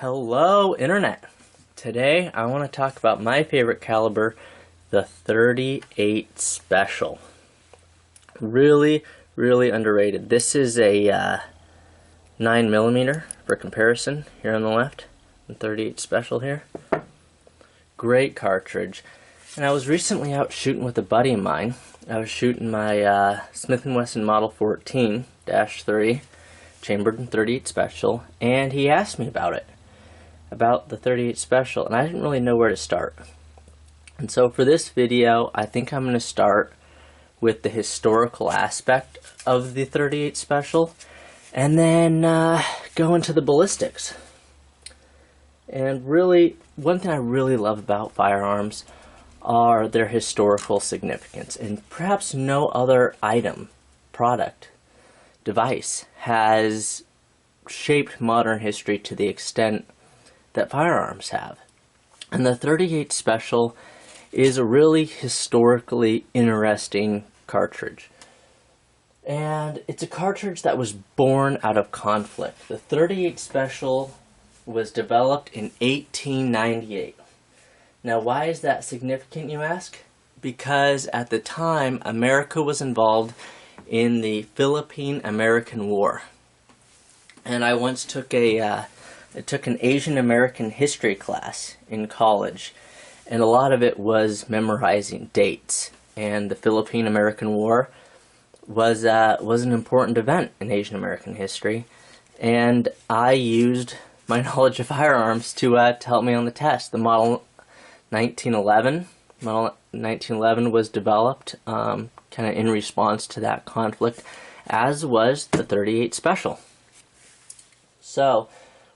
Hello, Internet. Today I want to talk about my favorite caliber, the 38 Special. Really underrated. This is a 9mm for comparison here on the left, the 38 Special here. Great cartridge. And I was recently out shooting with a buddy of mine. I was shooting my Smith&Wesson Model 14-3 chambered in 38 Special, and he asked me about the 38 Special, and I didn't really know where to start. And so for this video, I think I'm going to start with the historical aspect of the 38 Special, and then go into the ballistics. And really, one thing I really love about firearms are their historical significance, and perhaps no other item, product, device has shaped modern history to the extent that firearms have. And the 38 Special is a really historically interesting cartridge. And it's a cartridge that was born out of conflict. The 38 Special was developed in 1898. Now, why is that significant, you ask? Because at the time, America was involved in the Philippine-American War. And I once took an Asian American history class in college, and a lot of it was memorizing dates. And the Philippine-American War was an important event in Asian American history, and I used my knowledge of firearms to help me on the test. The Model 1911 was developed kind of in response to that conflict, as was the 38 Special. So,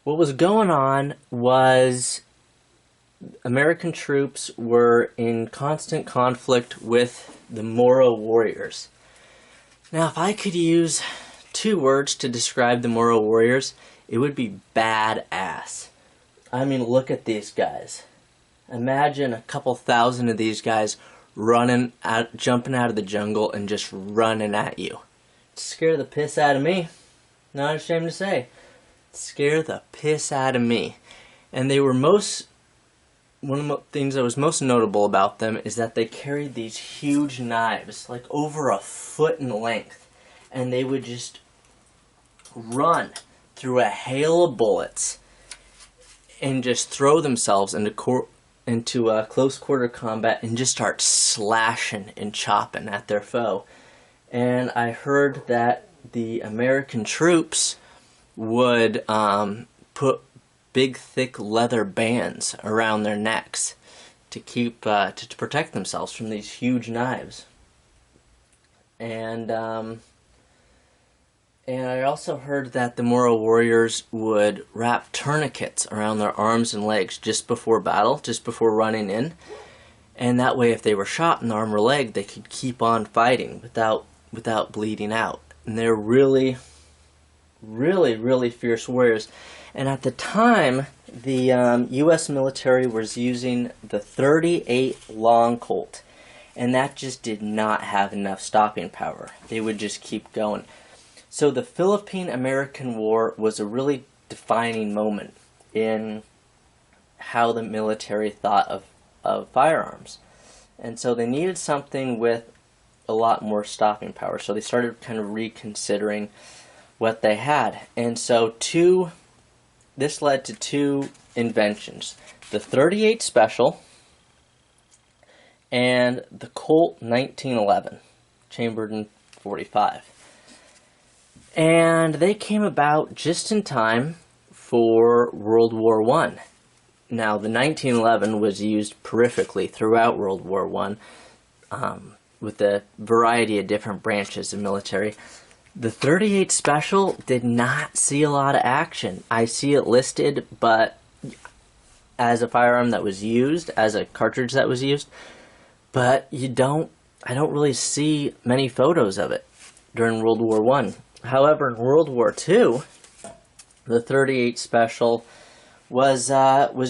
what was going on was American troops were in constant conflict with the Moro warriors. Now, if I could use two words to describe the Moro warriors, it would be badass. I mean, look at these guys. Imagine a couple thousand of these guys jumping out of the jungle and just running at you. Scare the piss out of me. Not ashamed to say. Scare the piss out of me. And they were one of the things that was most notable about them is that they carried these huge knives, like over a foot in length, and they would just run through a hail of bullets and just throw themselves into close quarter combat and just start slashing and chopping at their foe. And I heard that the American troops would put big thick leather bands around their necks to keep to protect themselves from these huge knives. And I also heard that the Moro warriors would wrap tourniquets around their arms and legs just before battle, just before running in, and that way if they were shot in the arm or leg, they could keep on fighting without bleeding out. And they're really fierce warriors. And at the time, the U.S. military was using the 38 Long Colt, and that just did not have enough stopping power. They would just keep going. So the Philippine-American War was a really defining moment in how the military thought of firearms. And so they needed something with a lot more stopping power. So they started kind of reconsidering what they had. And so this led to two inventions. The 38 Special and the Colt 1911, chambered in .45. And they came about just in time for World War I. Now, the 1911 was used peripherally throughout World War I with a variety of different branches of military. The 38 Special did not see a lot of action. I see it listed, but as a firearm that was used, as a cartridge that was used, but I don't really see many photos of it during World War I. However, in World War II, the 38 Special was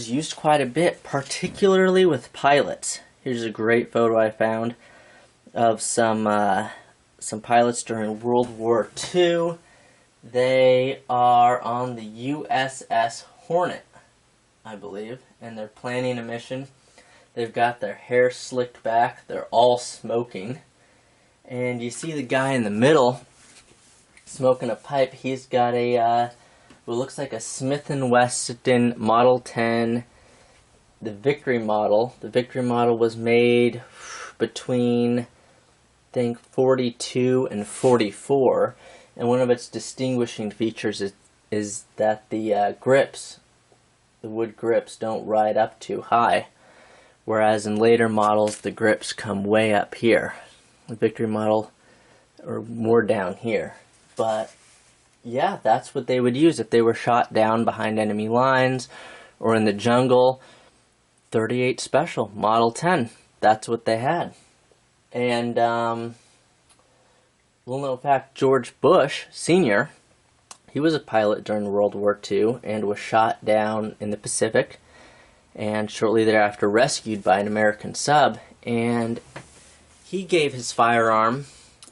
used quite a bit, particularly with pilots. Here's a great photo I found of some pilots during World War II. They are on the USS Hornet. I believe, and they're planning a mission. They've got their hair slicked back. They're all smoking. And you see the guy in the middle smoking a pipe. He's got a, what looks like a Smith&Wesson Model 10, the Victory model. The Victory model was made between, I think, 42 and 44. And one of its distinguishing features is that the grips, the wood grips, don't ride up too high. Whereas in later models, the grips come way up here. The Victory model, or more down here. But yeah, that's what they would use if they were shot down behind enemy lines or in the jungle. 38 Special, Model 10. That's what they had. And, little known fact, George Bush, Sr., he was a pilot during World War II and was shot down in the Pacific and shortly thereafter rescued by an American sub. And he gave his firearm,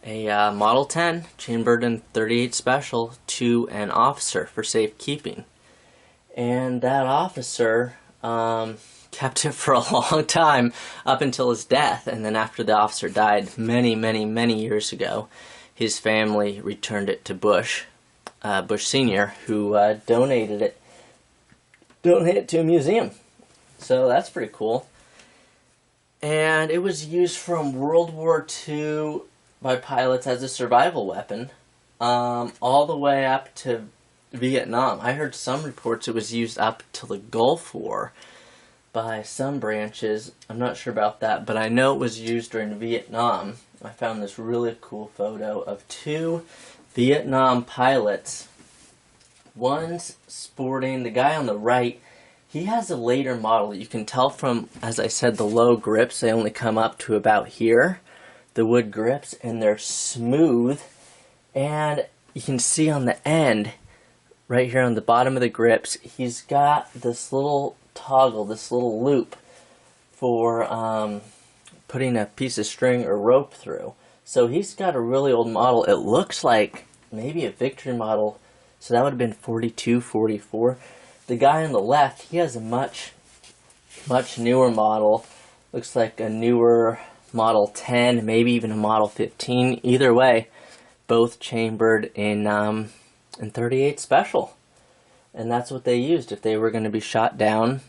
a Model 10, chambered in 38 Special, to an officer for safekeeping. And that officer kept it for a long time, up until his death. And then after the officer died many, many, many years ago, his family returned it to Bush, Bush Sr., who donated it to a museum. So that's pretty cool. And it was used from World War II by pilots as a survival weapon, all the way up to Vietnam. I heard some reports it was used up to the Gulf War by some branches. I'm not sure about that, but I know it was used during Vietnam. I found this really cool photo of two Vietnam pilots. One's sporting, the guy on the right, he has a later model. You can tell from, as I said, the low grips. They only come up to about here, the wood grips, and they're smooth. And you can see on the end, right here on the bottom of the grips, he's got this little toggle, this little loop for putting a piece of string or rope through. So he's got a really old model. It looks like maybe a Victory model, so that would have been 42, 44. The guy on the left, he has a much newer model. Looks like a newer Model 10, maybe even a Model 15. Either way, both chambered in 38 Special. And that's what they used if they were going to be shot down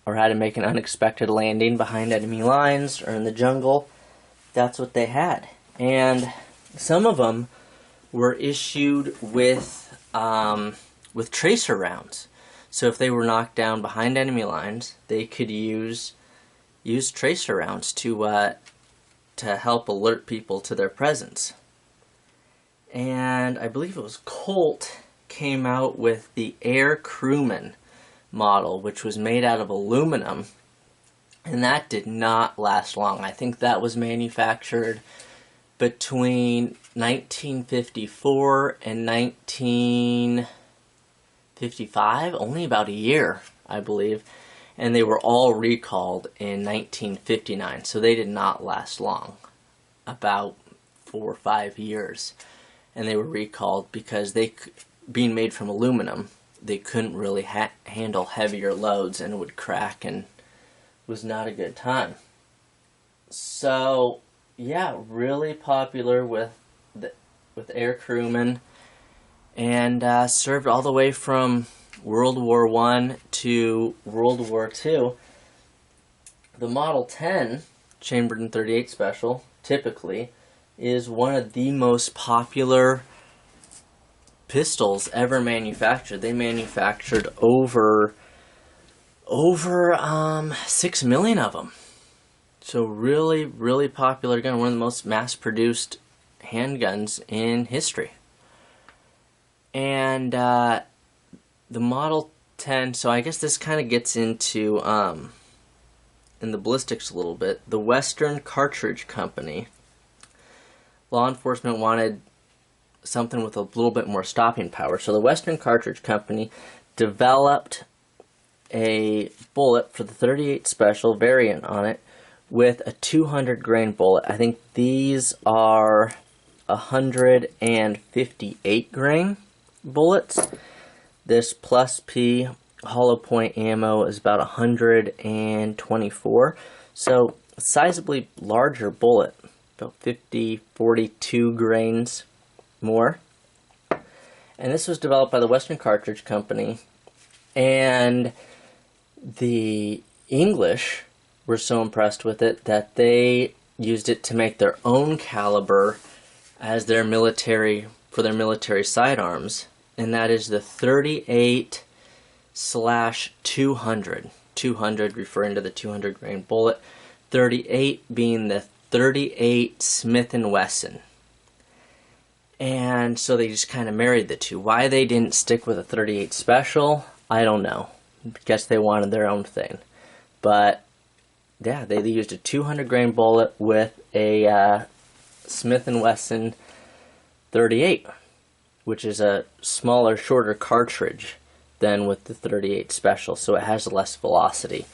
or had to make an unexpected landing behind enemy lines or in the jungle. That's what they had. And some of them were issued with tracer rounds. So if they were knocked down behind enemy lines, they could use tracer rounds to help alert people to their presence. And I believe it was Colt came out with the Air Crewman model, which was made out of aluminum, and that did not last long. I think that was manufactured between 1954 and 1955, only about a year, I believe, and they were all recalled in 1959, so they did not last long, about 4 or 5 years, and they were recalled because they, being made from aluminum, they couldn't really handle heavier loads and would crack and was not a good time. So yeah, really popular with Air Crewmen, and served all the way from World War I to World War II. The Model 10, chambered in 38 Special, typically, is one of the most popular pistols ever manufactured. They manufactured over 6 million of them. So really, really popular gun. One of the most mass-produced handguns in history. And the Model 10, so I guess this kind of gets into in the ballistics a little bit. The Western Cartridge Company. Law enforcement wanted something with a little bit more stopping power. So the Western Cartridge Company developed a bullet for the 38 Special variant on it with a 200 grain bullet. I think these are 158 grain bullets. This plus P hollow point ammo is about 124. So a sizably larger bullet, about 42 grains more. And this was developed by the Western Cartridge Company. And the English were so impressed with it that they used it to make their own caliber as their military, for their military sidearms. And that is the 38/200. 200 referring to the 200 grain bullet. 38 being the 38 Smith&Wesson. And so they just kind of married the two. Why they didn't stick with a 38 Special, I don't know. I guess they wanted their own thing. But yeah, they used a 200 grain bullet with a Smith&Wesson 38, which is a smaller, shorter cartridge than with the 38 Special, so it has less velocity.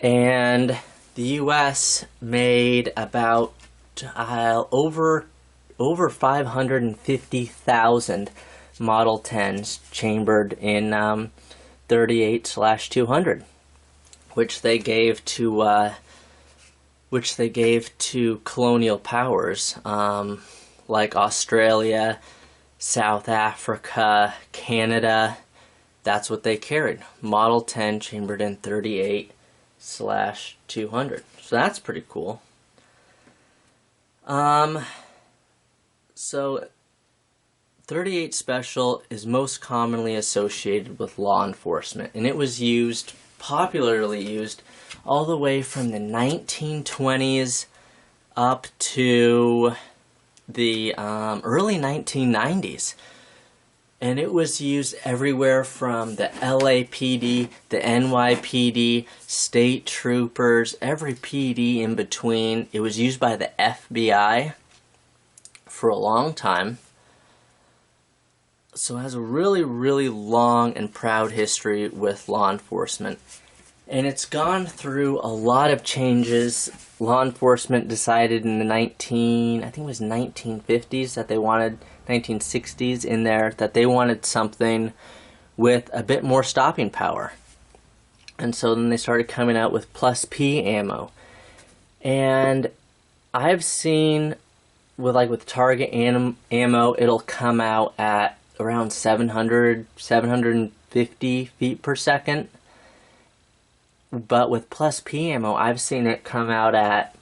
And the U.S. made about over 550,000 Model 10s chambered in 38/200, which they gave to colonial powers like Australia, South Africa, Canada. That's what they carried. Model 10 chambered in 38/200. So that's pretty cool. So 38 Special is most commonly associated with law enforcement, and it was popularly used all the way from the 1920s up to the early 1990s. And it was used everywhere from the LAPD, the NYPD, state troopers, every PD in between. It was used by the FBI for a long time. So it has a really, really long and proud history with law enforcement. And it's gone through a lot of changes. Law enforcement decided in the 1950s that they wanted, 1960s in there, that they wanted something with a bit more stopping power. And so then they started coming out with plus P ammo. And I've seen with target ammo, it'll come out at around 750 feet per second. But with plus P ammo, I've seen it come out at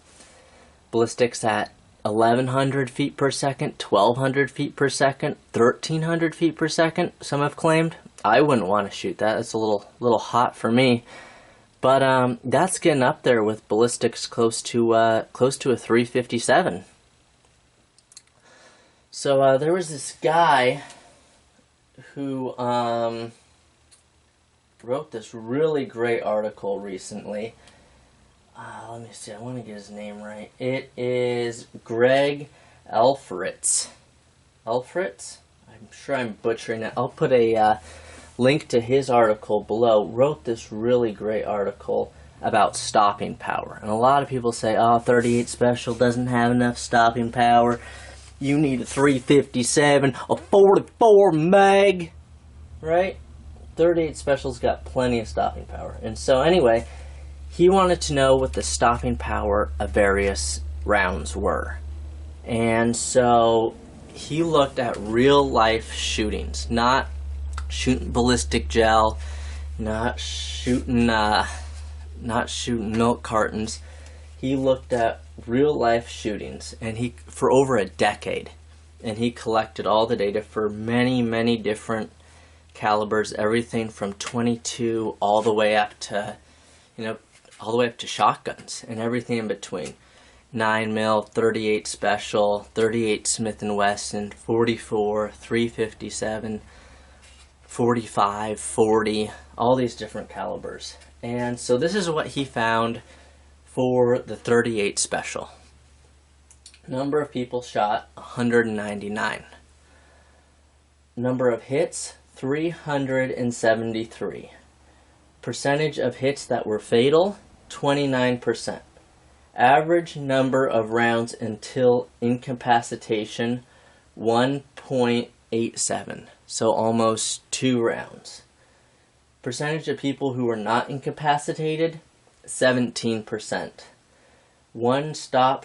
ballistics at 1,100 feet per second, 1,200 feet per second, 1,300 feet per second, some have claimed. I wouldn't want to shoot that. It's a little hot for me. But that's getting up there with ballistics close to a 357. So there was this guy who wrote this really great article recently. Let me see, I want to get his name right. It is Greg Elfritz. Elfritz? I'm sure I'm butchering it. I'll put a link to his article below. Wrote this really great article about stopping power. And a lot of people say, oh, 38 Special doesn't have enough stopping power. You need a 357, a 44 mag, right? 38 Special's got plenty of stopping power. And so anyway, he wanted to know what the stopping power of various rounds were. And so he looked at real life shootings, not shooting ballistic gel, not shooting milk cartons. He looked at real life shootings, and for over a decade, and he collected all the data for many different calibers, everything from 22 all the way up to shotguns and everything in between. 9mm, 38 Special, 38 Smith&Wesson, 44, 357, 45, 40, all these different calibers. And so this is what he found for the 38 Special. Number of people shot, 199. Number of hits, 373. Percentage of hits that were fatal, 29%. Average number of rounds until incapacitation, 1.87. So almost 2 rounds. Percentage of people who are not incapacitated, 17%. One shot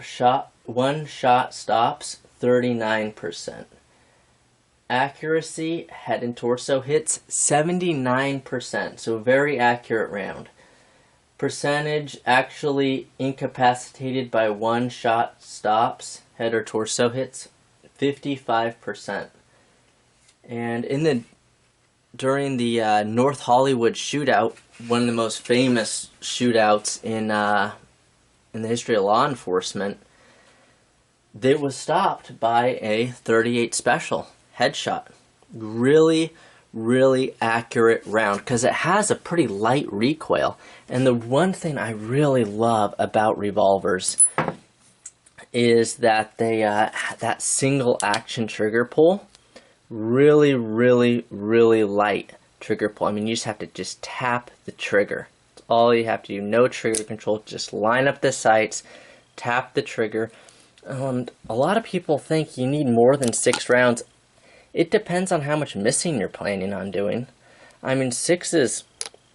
stops, 39%. Accuracy, head and torso hits, 79%, so a very accurate round. Percentage actually incapacitated by one shot stops, head or torso hits, 55%. And during the North Hollywood shootout, one of the most famous shootouts in the history of law enforcement, it was stopped by a .38 Special headshot. Really, really accurate round because it has a pretty light recoil. And the one thing I really love about revolvers is that they that single action trigger pull, really, really, really light trigger pull. I mean, you just have to just tap the trigger. That's all you have to do. No trigger control. Just line up the sights, tap the trigger. And a lot of people think you need more than 6 rounds. It depends on how much missing you're planning on doing. I mean, 6 is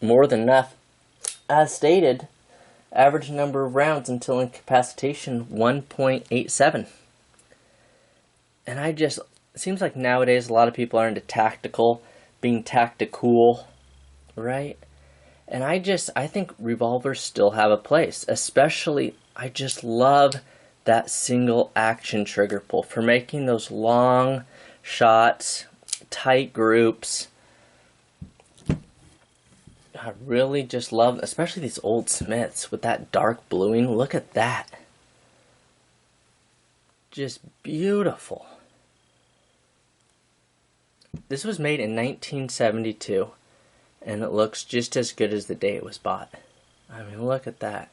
more than enough. As stated, average number of rounds until incapacitation, 1.87. And it seems like nowadays a lot of people are into tactical, being tactical, right? And I think revolvers still have a place. Especially, I just love that single action trigger pull for making those long shots, tight groups. I really just love, especially these old Smiths with that dark bluing. Look at that. Just beautiful. This was made in 1972, and it looks just as good as the day it was bought. I mean, look at that.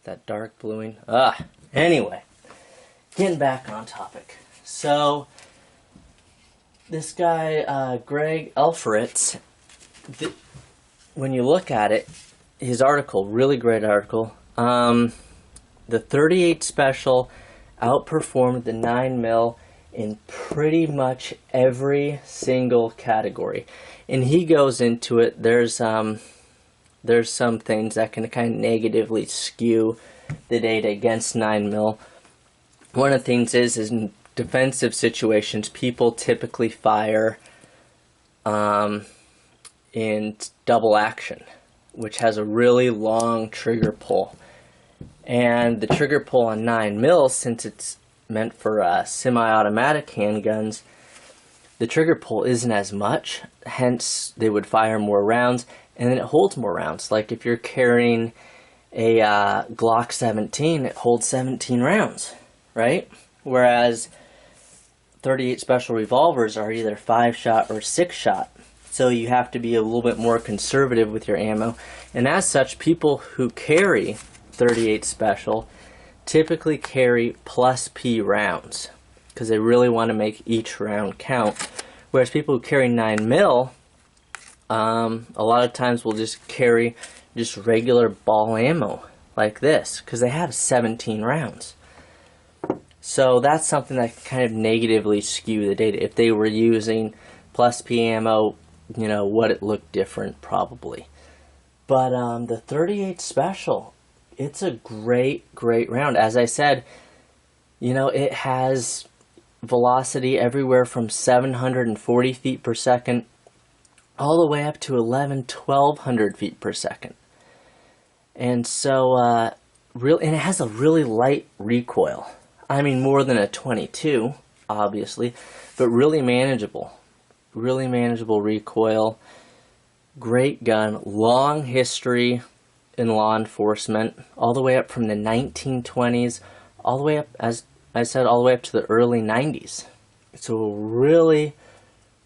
That dark bluing. Anyway, getting back on topic. So, this guy, Greg Elfritz, when you look at it, his article, really great article, the .38 Special outperformed the 9mm in pretty much every single category. And he goes into it. There's some things that can kind of negatively skew the data against 9mm. One of the things is in defensive situations, people typically fire in double action, which has a really long trigger pull. And the trigger pull on 9mm, since it's meant for semi-automatic handguns, the trigger pull isn't as much, hence they would fire more rounds, and then it holds more rounds. Like if you're carrying a Glock 17, it holds 17 rounds, right? Whereas .38 Special revolvers are either 5-shot or 6-shot. So you have to be a little bit more conservative with your ammo. And as such, people who carry .38 Special typically carry plus P rounds because they really want to make each round count. Whereas people who carry 9mm, a lot of times will just carry just regular ball ammo like this because they have 17 rounds. So that's something that can kind of negatively skew the data. If they were using plus P ammo, you know, would it look different? Probably. But the .38 Special, it's a great, great round. As I said, you know, it has velocity everywhere from 740 feet per second all the way up to 1,200 feet per second. And so, and it has a really light recoil. I mean, more than a 22, obviously, but really manageable. Really manageable recoil. Great gun. Long history in law enforcement, all the way up from the 1920s, all the way up, as I said, all the way up to the early 90s. So a really,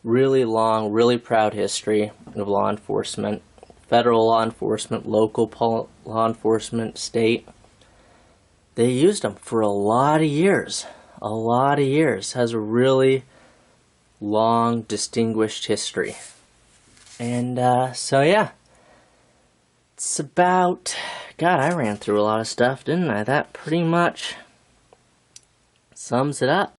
really long, really proud history of law enforcement. Federal law enforcement, local law enforcement, state. They used them for a lot of years. A lot of years. Has a really long, distinguished history. And so, yeah. It's about... God, I ran through a lot of stuff, didn't I? That pretty much sums it up.